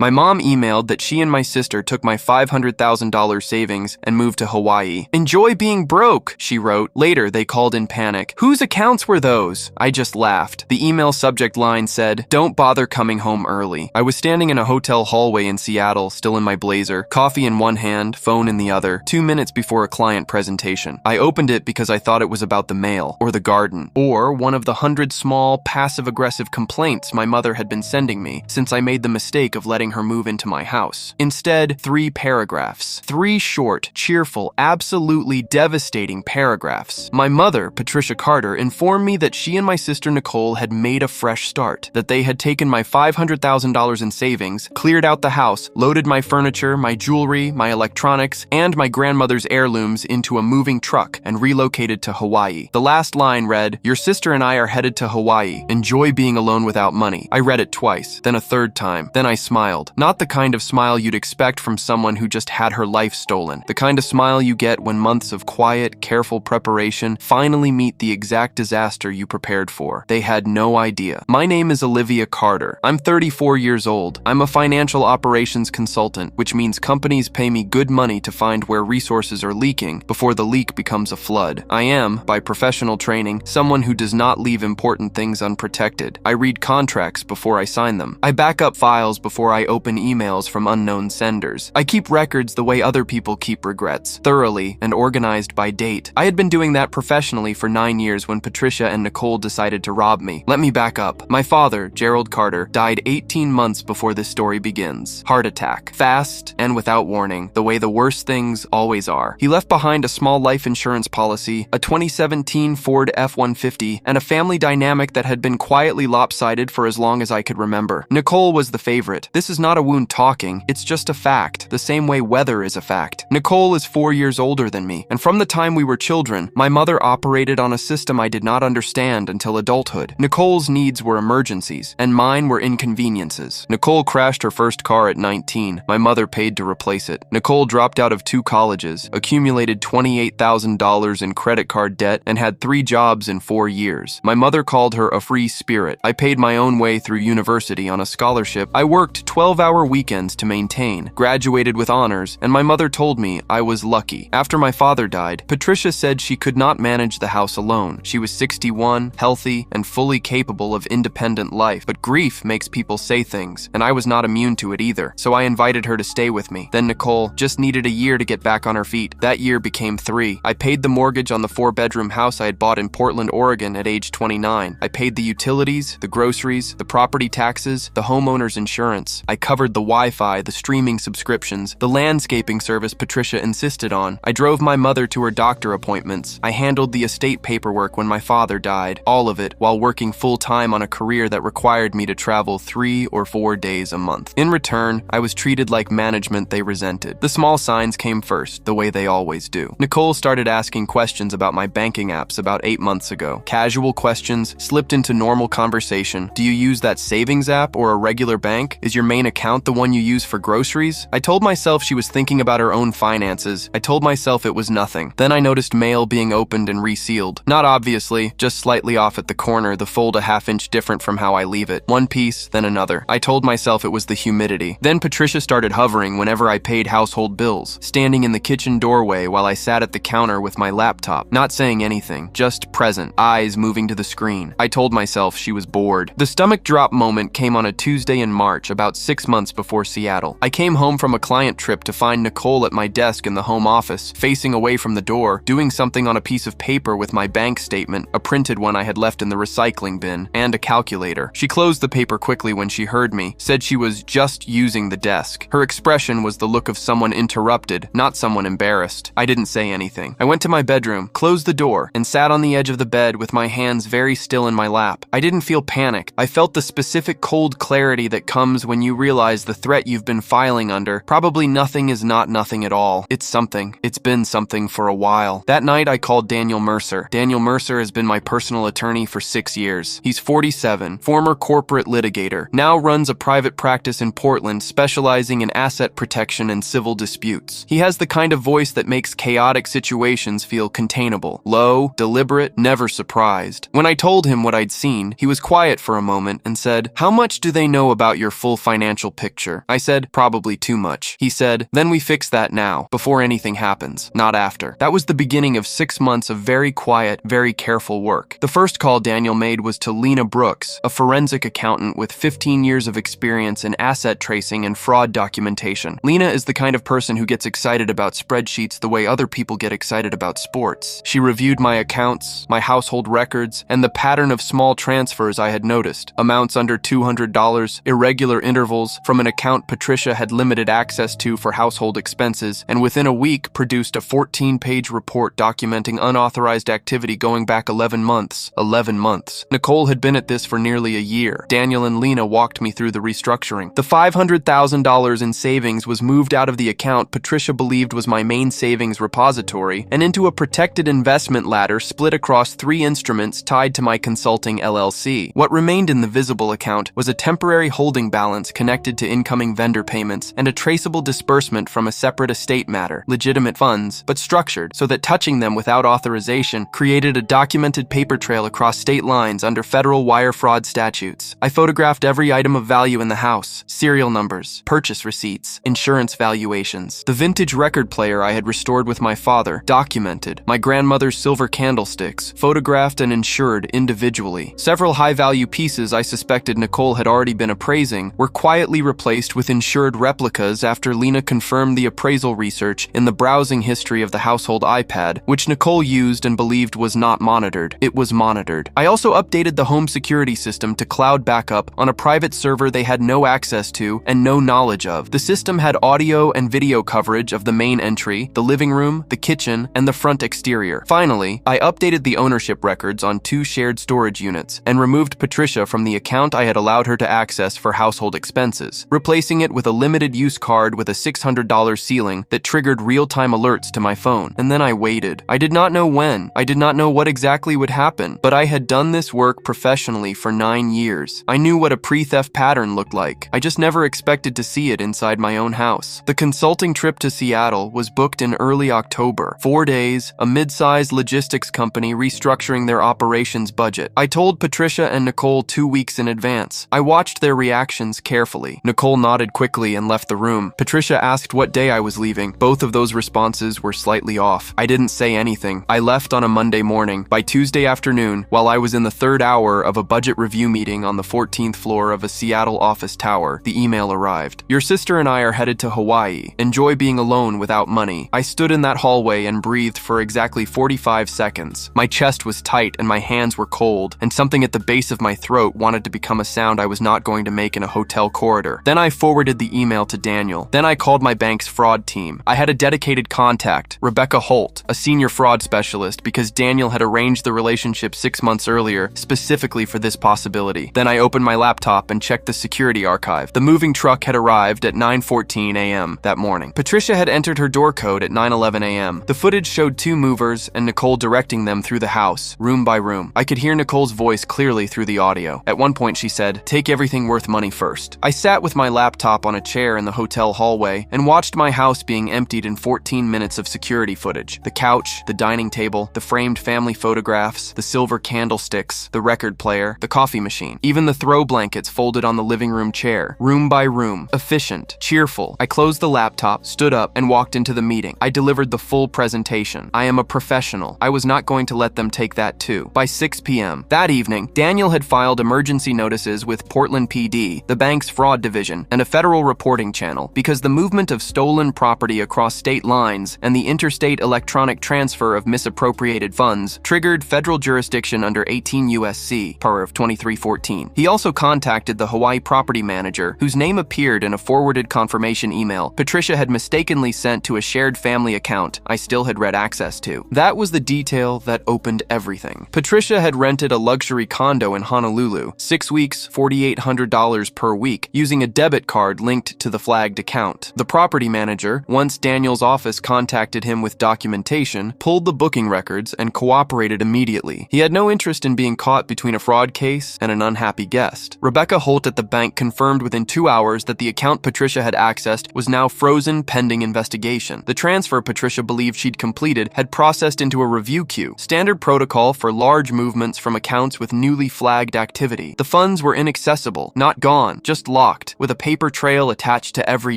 My mom emailed that she and my sister took my $500,000 savings and moved to Hawaii. "Enjoy being broke," she wrote. Later, they called in panic. "Whose accounts were those?" I just laughed. The email subject line said, "Don't bother coming home early." I was standing in a hotel hallway in Seattle, still in my blazer, coffee in one hand, phone in the other, 2 minutes before a client presentation. I opened it because I thought it was about the mail, or the garden, or one of the 100 small, passive-aggressive complaints my mother had been sending me since I made the mistake of letting her move into my house. Instead, 3 paragraphs. 3 short, cheerful, absolutely devastating paragraphs. My mother, Patricia Carter, informed me that she and my sister Nicole had made a fresh start, that they had taken my $500,000 in savings, cleared out the house, loaded my furniture, my jewelry, my electronics, and my grandmother's heirlooms into a moving truck and relocated to Hawaii. The last line read, "Your sister and I are headed to Hawaii. Enjoy being alone without money." I read it twice, then a third time. Then I smiled. Not the kind of smile you'd expect from someone who just had her life stolen. The kind of smile you get when months of quiet, careful preparation finally meet the exact disaster you prepared for. They had no idea. My name is Olivia Carter. I'm 34 years old. I'm a financial operations consultant, which means companies pay me good money to find where resources are leaking before the leak becomes a flood. I am, by professional training, someone who does not leave important things unprotected. I read contracts before I sign them. I back up files before I open emails from unknown senders. I keep records the way other people keep regrets, thoroughly and organized by date. I had been doing that professionally for 9 years when Patricia and Nicole decided to rob me. Let me back up. My father, Gerald Carter, died 18 months before this story begins. Heart attack. Fast and without warning, the way the worst things always are. He left behind a small life insurance policy, a 2017 Ford F-150, and a family dynamic that had been quietly lopsided for as long as I could remember. Nicole was the favorite. This is not a wound talking, it's just a fact, the same way weather is a fact. Nicole is 4 years older than me, and from the time we were children, my mother operated on a system I did not understand until adulthood. Nicole's needs were emergencies, and mine were inconveniences. Nicole crashed her first car at 19. My mother paid to replace it. Nicole dropped out of 2 colleges, accumulated $28,000 in credit card debt, and had 3 jobs in 4 years. My mother called her a free spirit. I paid my own way through university on a scholarship. I worked 12-hour weekends to maintain, graduated with honors, and my mother told me I was lucky. After my father died, Patricia said she could not manage the house alone. She was 61, healthy, and fully capable of independent life, but grief makes people say things, and I was not immune to it either, so I invited her to stay with me. Then Nicole just needed a year to get back on her feet. That year became 3. I paid the mortgage on the 4-bedroom house I had bought in Portland, Oregon at age 29. I paid the utilities, the groceries, the property taxes, the homeowner's insurance. I covered the Wi-Fi, the streaming subscriptions, the landscaping service Patricia insisted on. I drove my mother to her doctor appointments. I handled the estate paperwork when my father died, all of it while working full-time on a career that required me to travel 3 or 4 days a month. In return, I was treated like management they resented. The small signs came first, the way they always do. Nicole started asking questions about my banking apps about 8 months ago. Casual questions slipped into normal conversation. Do you use that savings app or a regular bank? Is your main account the one you use for groceries? I told myself she was thinking about her own finances. I told myself it was nothing. Then I noticed mail being opened and resealed. Not obviously, just slightly off at the corner, the fold a half-inch different from how I leave it. One piece, then another. I told myself it was the humidity. Then Patricia started hovering whenever I paid household bills, standing in the kitchen doorway while I sat at the counter with my laptop, not saying anything, just present, eyes moving to the screen. I told myself she was bored. The stomach drop moment came on a Tuesday in March, about 6 months before Seattle. I came home from a client trip to find Nicole at my desk in the home office, facing away from the door, doing something on a piece of paper with my bank statement, a printed one I had left in the recycling bin, and a calculator. She closed the paper quickly when she heard me, said she was just using the desk. Her expression was the look of someone interrupted, not someone embarrassed. I didn't say anything. I went to my bedroom, closed the door, and sat on the edge of the bed with my hands very still in my lap. I didn't feel panic. I felt the specific cold clarity that comes when you realize the threat you've been filing under. Probably nothing is not nothing at all. It's something. It's been something for a while. That night I called Daniel Mercer. Daniel Mercer has been my personal attorney for 6 years. He's 47, former corporate litigator, now runs a private practice in Portland specializing in asset protection and civil disputes. He has the kind of voice that makes chaotic situations feel containable. Low, deliberate, never surprised. When I told him what I'd seen, he was quiet for a moment and said, "How much do they know about your full financial financial picture. I said, probably too much. He said, then we fix that now, before anything happens, not after. That was the beginning of 6 months of very quiet, very careful work. The first call Daniel made was to Lena Brooks, a forensic accountant with 15 years of experience in asset tracing and fraud documentation. Lena is the kind of person who gets excited about spreadsheets the way other people get excited about sports. She reviewed my accounts, my household records, and the pattern of small transfers I had noticed. Amounts under $200, irregular intervals from an account Patricia had limited access to for household expenses, and within a week produced a 14-page report documenting unauthorized activity going back 11 months. 11 months. Nicole had been at this for nearly a year. Daniel and Lena walked me through the restructuring. The $500,000 in savings was moved out of the account Patricia believed was my main savings repository and into a protected investment ladder split across 3 instruments tied to my consulting LLC. What remained in the visible account was a temporary holding balance connected to incoming vendor payments and a traceable disbursement from a separate estate matter, legitimate funds, but structured so that touching them without authorization created a documented paper trail across state lines under federal wire fraud statutes. I photographed every item of value in the house, serial numbers, purchase receipts, insurance valuations. The vintage record player I had restored with my father, documented. My grandmother's silver candlesticks, photographed and insured individually. Several high-value pieces I suspected Nicole had already been appraising were quietly replaced with insured replicas after Lena confirmed the appraisal research in the browsing history of the household iPad, which Nicole used and believed was not monitored. It was monitored. I also updated the home security system to cloud backup on a private server they had no access to and no knowledge of. The system had audio and video coverage of the main entry, the living room, the kitchen, and the front exterior. Finally, I updated the ownership records on 2 shared storage units and removed Patricia from the account I had allowed her to access for household expenses, replacing it with a limited use card with a $600 ceiling that triggered real-time alerts to my phone. And then I waited. I did not know when. I did not know what exactly would happen, but I had done this work professionally for 9 years. I knew what a pre-theft pattern looked like. I just never expected to see it inside my own house. The consulting trip to Seattle was booked in early October. 4 days, a mid-sized logistics company restructuring their operations budget. I told Patricia and Nicole 2 weeks in advance. I watched their reactions carefully. Nicole nodded quickly and left the room. Patricia asked what day I was leaving. Both of those responses were slightly off. I didn't say anything. I left on a Monday morning. By Tuesday afternoon, while I was in the 3rd hour of a budget review meeting on the 14th floor of a Seattle office tower, the email arrived. Your sister and I are headed to Hawaii. Enjoy being alone without money. I stood in that hallway and breathed for exactly 45 seconds. My chest was tight and my hands were cold, and something at the base of my throat wanted to become a sound I was not going to make in a hotel corridor. Then I forwarded the email to Daniel. Then I called my bank's fraud team. I had a dedicated contact, Rebecca Holt, a senior fraud specialist, because Daniel had arranged the relationship 6 months earlier specifically for this possibility. Then I opened my laptop and checked the security archive. The moving truck had arrived at 9:14 a.m. that morning. Patricia had entered her door code at 9:11 a.m. The footage showed 2 movers and Nicole directing them through the house, room by room. I could hear Nicole's voice clearly through the audio. At one point she said, "Take everything worth money first." I sat with my laptop on a chair in the hotel hallway and watched my house being emptied in 14 minutes of security footage. The couch, the dining table, the framed family photographs, the silver candlesticks, the record player, the coffee machine, even the throw blankets folded on the living room chair. Room by room, efficient, cheerful. I closed the laptop, stood up, and walked into the meeting. I delivered the full presentation. I am a professional. I was not going to let them take that too. By 6 p.m. that evening, Daniel had filed emergency notices with Portland PD, the bank's fraud division, and a federal reporting channel because the movement of stolen property across state lines and the interstate electronic transfer of misappropriated funds triggered federal jurisdiction under 18 U.S.C. Par of 2314. He also contacted the Hawaii property manager, whose name appeared in a forwarded confirmation email Patricia had mistakenly sent to a shared family account I still had read access to. That was the detail that opened everything. Patricia had rented a luxury condo in Honolulu, 6 weeks, $4,800 per week, using a debit card linked to the flagged account. The property manager, once Daniel's office contacted him with documentation, pulled the booking records and cooperated immediately. He had no interest in being caught between a fraud case and an unhappy guest. Rebecca Holt at the bank confirmed within 2 hours that the account Patricia had accessed was now frozen pending investigation. The transfer Patricia believed she'd completed had processed into a review queue, standard protocol for large movements from accounts with newly flagged activity. The funds were inaccessible, not gone, just just locked, with a paper trail attached to every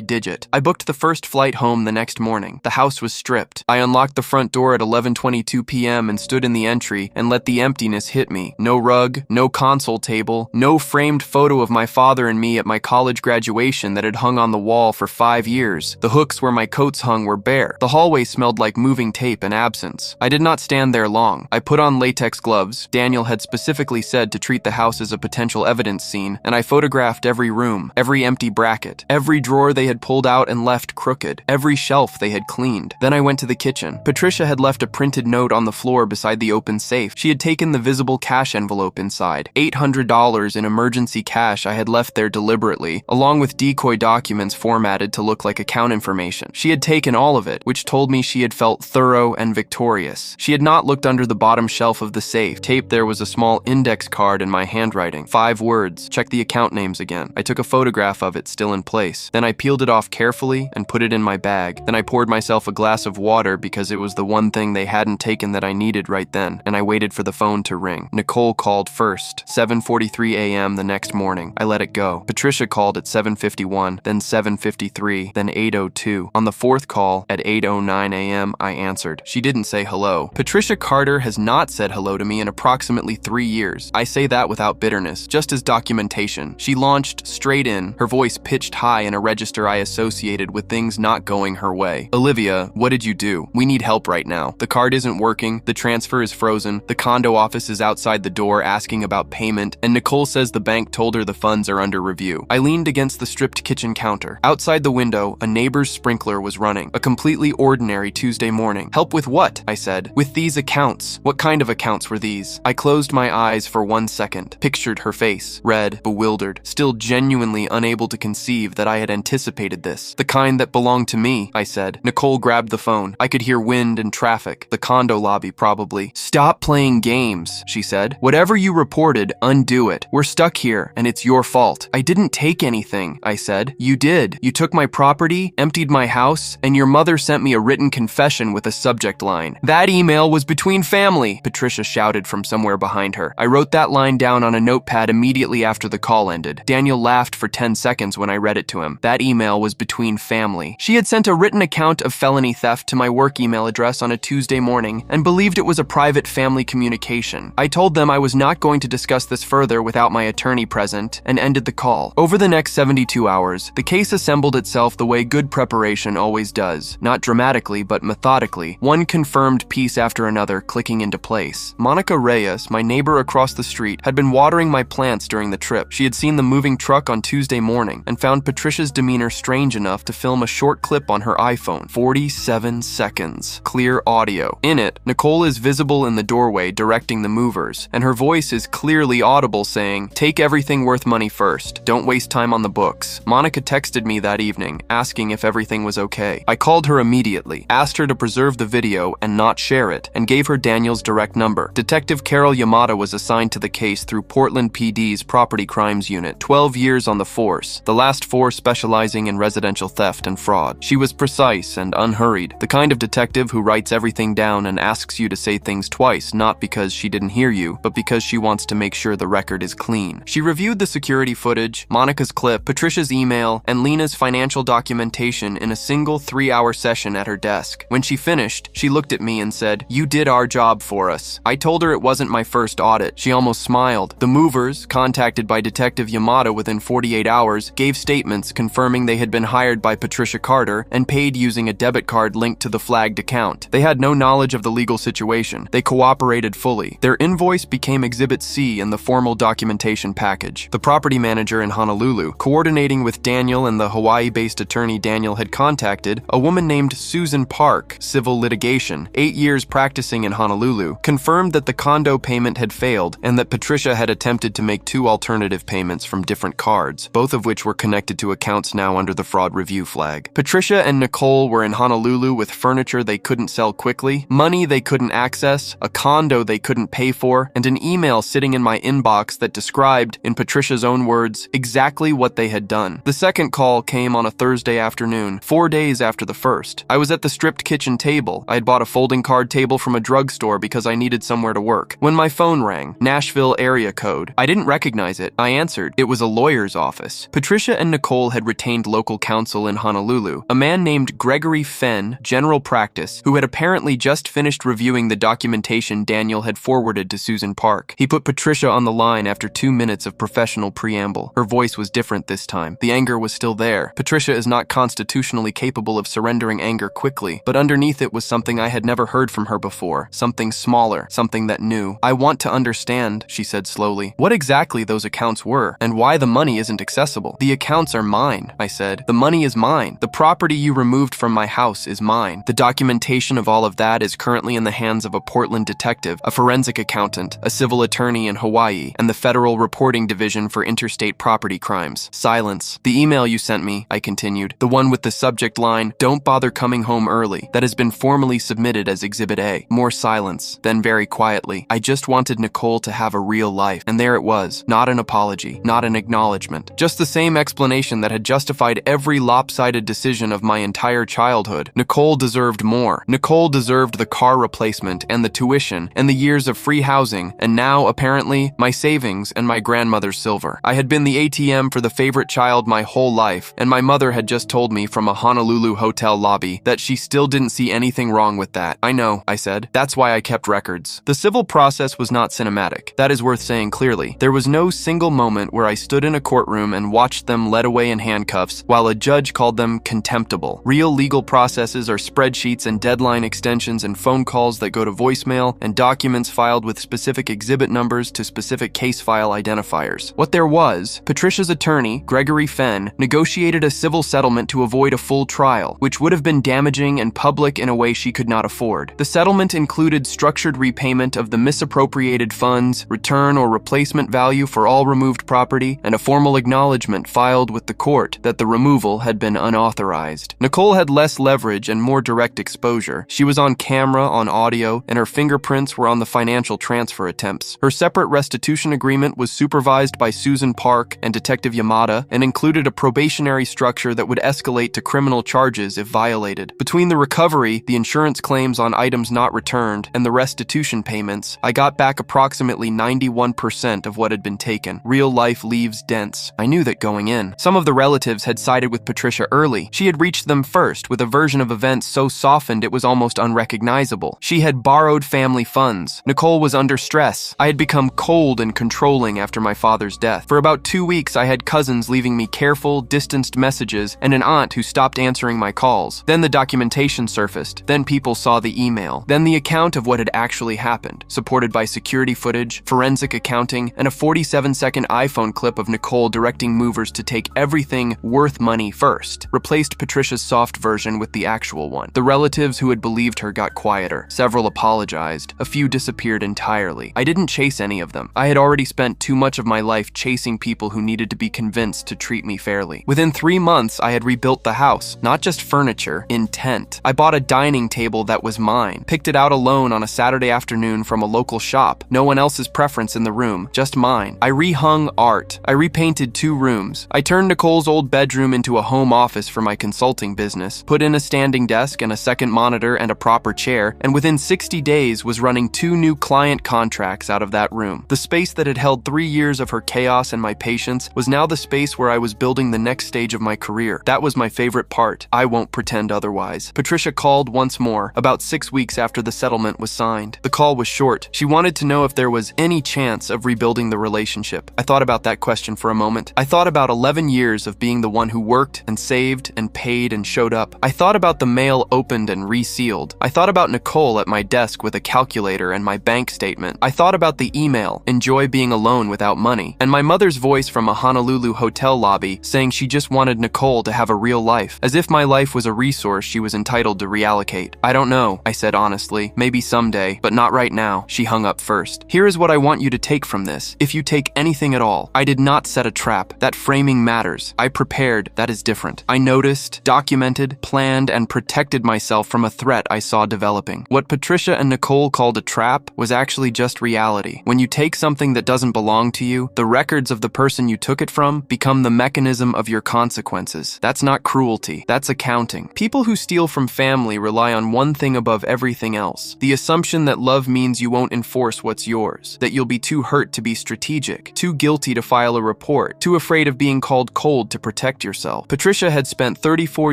digit. I booked the first flight home the next morning. The house was stripped. I unlocked the front door at 11:22 p.m. and stood in the entry and let the emptiness hit me. No rug, no console table, no framed photo of my father and me at my college graduation that had hung on the wall for 5 years. The hooks where my coats hung were bare. The hallway smelled like moving tape and absence. I did not stand there long. I put on latex gloves. Daniel had specifically said to treat the house as a potential evidence scene, and I photographed every room, every empty bracket, every drawer they had pulled out and left crooked, every shelf they had cleaned. Then I went to the kitchen. Patricia had left a printed note on the floor beside the open safe. She had taken the visible cash envelope inside. $800 in emergency cash I had left there deliberately, along with decoy documents formatted to look like account information. She had taken all of it, which told me she had felt thorough and victorious. She had not looked under the bottom shelf of the safe. Taped there was a small index card in my handwriting. 5 words. Check the account names again. I took a photograph of it still in place. Then I peeled it off carefully and put it in my bag. Then I poured myself a glass of water because it was the one thing they hadn't taken that I needed right then, and I waited for the phone to ring. Nicole called first. 7:43 a.m. the next morning. I let it go. Patricia called at 7:51, then 7:53, then 8:02. On the 4th call, at 8:09 a.m., I answered. She didn't say hello. Patricia Carter has not said hello to me in approximately 3 years. I say that without bitterness, just as documentation. She launched straight in, her voice pitched high in a register I associated with things not going her way. Olivia, what did you do? We need help right now. The card isn't working, the transfer is frozen, the condo office is outside the door asking about payment, and Nicole says the bank told her the funds are under review. I leaned against the stripped kitchen counter. Outside the window, a neighbor's sprinkler was running. A completely ordinary Tuesday morning. Help with what? I said. With these accounts. What kind of accounts were these? I closed my eyes for 1 second, pictured her face, red, bewildered, still genuinely unable to conceive that I had anticipated this. The kind that belonged to me, I said. Nicole grabbed the phone. I could hear wind and traffic. The condo lobby, probably. Stop playing games, she said. Whatever you reported, undo it. We're stuck here, and it's your fault. I didn't take anything, I said. You did. You took my property, emptied my house, and your mother sent me a written confession with a subject line. That email was between family, Patricia shouted from somewhere behind her. I wrote that line down on a notepad immediately after the call ended. Daniel laughed for 10 seconds when I read it to him. That email was between family. She had sent a written account of felony theft to my work email address on a Tuesday morning and believed it was a private family communication. I told them I was not going to discuss this further without my attorney present and ended the call. Over the next 72 hours, the case assembled itself the way good preparation always does. Not dramatically, but methodically. One confirmed piece after another clicking into place. Monica Reyes, my neighbor across the street, had been watering my plants during the trip. She had seen the moving truck on Tuesday morning and found Patricia's demeanor strange enough to film a short clip on her iPhone. 47 seconds. Clear audio. In it, Nicole is visible in the doorway directing the movers, and her voice is clearly audible saying, "Take everything worth money first. Don't waste time on the books." Monica texted me that evening, asking if everything was okay. I called her immediately, asked her to preserve the video and not share it, and gave her Daniel's direct number. Detective Carol Yamada was assigned to the case through Portland PD's Property Crimes Unit, 12 years on the force, the last 4 specializing in residential theft and fraud. She was precise and unhurried, the kind of detective who writes everything down and asks you to say things twice, not because she didn't hear you, but because she wants to make sure the record is clean. She reviewed the security footage, Monica's clip, Patricia's email, and Lena's financial documentation in a single 3-hour session at her desk. When she finished, she looked at me and said, "You did our job for us." I told her it wasn't my first audit. She almost smiled. The movers, contacted by Detective Yamada within 48 hours, gave statements confirming they had been hired by Patricia Carter and paid using a debit card linked to the flagged account. They had no knowledge of the legal situation. They cooperated fully. Their invoice became Exhibit C in the formal documentation package. The property manager in Honolulu, coordinating with Daniel and the Hawaii-based attorney Daniel had contacted, a woman named Susan Park, civil litigation, 8 years practicing in Honolulu, confirmed that the condo payment had failed and that Patricia had attempted to make 2 alternative payments from different cards, both of which were connected to accounts now under the fraud review flag. Patricia and Nicole were in Honolulu with furniture they couldn't sell quickly, money they couldn't access, a condo they couldn't pay for, and an email sitting in my inbox that described, in Patricia's own words, exactly what they had done. The second call came on a Thursday afternoon, 4 days after the first. I was at the stripped kitchen table. I had bought a folding card table from a drugstore because I needed somewhere to work. When my phone rang, Nashville area code. I didn't recognize it. I answered. It was a lawyer lawyer's office. Patricia and Nicole had retained local counsel in Honolulu, a man named Gregory Fenn, general practice, who had apparently just finished reviewing the documentation Daniel had forwarded to Susan Park. He put Patricia on the line after 2 minutes of professional preamble. Her voice was different this time. The anger was still there. Patricia is not constitutionally capable of surrendering anger quickly, but underneath it was something I had never heard from her before. Something smaller, something that knew. I want to understand, she said slowly, what exactly those accounts were, and why the money isn't accessible. The accounts are mine, I said. The money is mine. The property you removed from my house is mine. The documentation of all of that is currently in the hands of a Portland detective, a forensic accountant, a civil attorney in Hawaii, and the Federal Reporting Division for Interstate Property Crimes. Silence. The email you sent me, I continued, the one with the subject line, "Don't bother coming home early," that has been formally submitted as Exhibit A. More silence. Then very quietly, I just wanted Nicole to have a real life. And there it was. Not an apology. Not an acknowledgement. Just the same explanation that had justified every lopsided decision of my entire childhood. Nicole deserved more. Nicole deserved the car replacement and the tuition and the years of free housing, and now, apparently, my savings and my grandmother's silver. I had been the ATM for the favorite child my whole life, and my mother had just told me from a Honolulu hotel lobby that she still didn't see anything wrong with that. I know, I said. That's why I kept records. The civil process was not cinematic. That is worth saying clearly. There was no single moment where I stood in a courtroom and watched them led away in handcuffs while a judge called them contemptible. Real legal processes are spreadsheets and deadline extensions and phone calls that go to voicemail and documents filed with specific exhibit numbers to specific case file identifiers. What there was, Patricia's attorney, Gregory Fenn, negotiated a civil settlement to avoid a full trial, which would have been damaging and public in a way she could not afford. The settlement included structured repayment of the misappropriated funds, return or replacement value for all removed property, and a formal acknowledgement filed with the court that the removal had been unauthorized. Nicole had less leverage and more direct exposure. She was on camera, on audio, and her fingerprints were on the financial transfer attempts. Her separate restitution agreement was supervised by Susan Park and Detective Yamada and included a probationary structure that would escalate to criminal charges if violated. Between the recovery, the insurance claims on items not returned, and the restitution payments, I got back approximately 91% of what had been taken. Real life leaves dents. I knew that going in. Some of the relatives had sided with Patricia early. She had reached them first with a version of events so softened it was almost unrecognizable. She had borrowed family funds. Nicole was under stress. I had become cold and controlling after my father's death. For about 2 weeks, I had cousins leaving me careful, distanced messages and an aunt who stopped answering my calls. Then the documentation surfaced. Then people saw the email. Then the account of what had actually happened, supported by security footage, forensic accounting, and a 47-second iPhone clip of Nicole directing movers to take everything worth money first, replaced Patricia's soft version with the actual one. The relatives who had believed her got quieter. Several apologized. A few disappeared entirely. I didn't chase any of them. I had already spent too much of my life chasing people who needed to be convinced to treat me fairly. Within 3 months, I had rebuilt the house. Not just furniture, intent. I bought a dining table that was mine, picked it out alone on a Saturday afternoon from a local shop. No one else's preference in the room, just mine. I rehung art. I repainted 2 rooms. I turned Nicole's old bedroom into a home office for my consulting business, put in a standing desk and a second monitor and a proper chair, and within 60 days was running 2 new client contracts out of that room. The space that had held 3 years of her chaos and my patience was now the space where I was building the next stage of my career. That was my favorite part. I won't pretend otherwise. Patricia called once more, about 6 weeks after the settlement was signed. The call was short. She wanted to know if there was any chance of rebuilding the relationship. I thought about that question for a moment. I thought about 11 years of being the one who worked and saved and paid and showed up. I thought about the mail opened and resealed. I thought about Nicole at my desk with a calculator and my bank statement. I thought about the email, "Enjoy being alone without money," and my mother's voice from a Honolulu hotel lobby saying she just wanted Nicole to have a real life, as if my life was a resource she was entitled to reallocate. I don't know, I said honestly. Maybe someday, but not right now. She hung up first. Here is what I want you to take from this, if you take anything at all. I did not set a trap. That framing matters. I prepared. That is different. I noticed, documented, planned, and protected myself from a threat I saw developing. What Patricia and Nicole called a trap was actually just reality. When you take something that doesn't belong to you, the records of the person you took it from become the mechanism of your consequences. That's not cruelty. That's accounting. People who steal from family rely on one thing above everything else: the assumption that love means you won't enforce what's yours, that you'll be too hurt to be strategic, too guilty to file a report report, too afraid of being called cold to protect yourself. Patricia had spent 34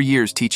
years teaching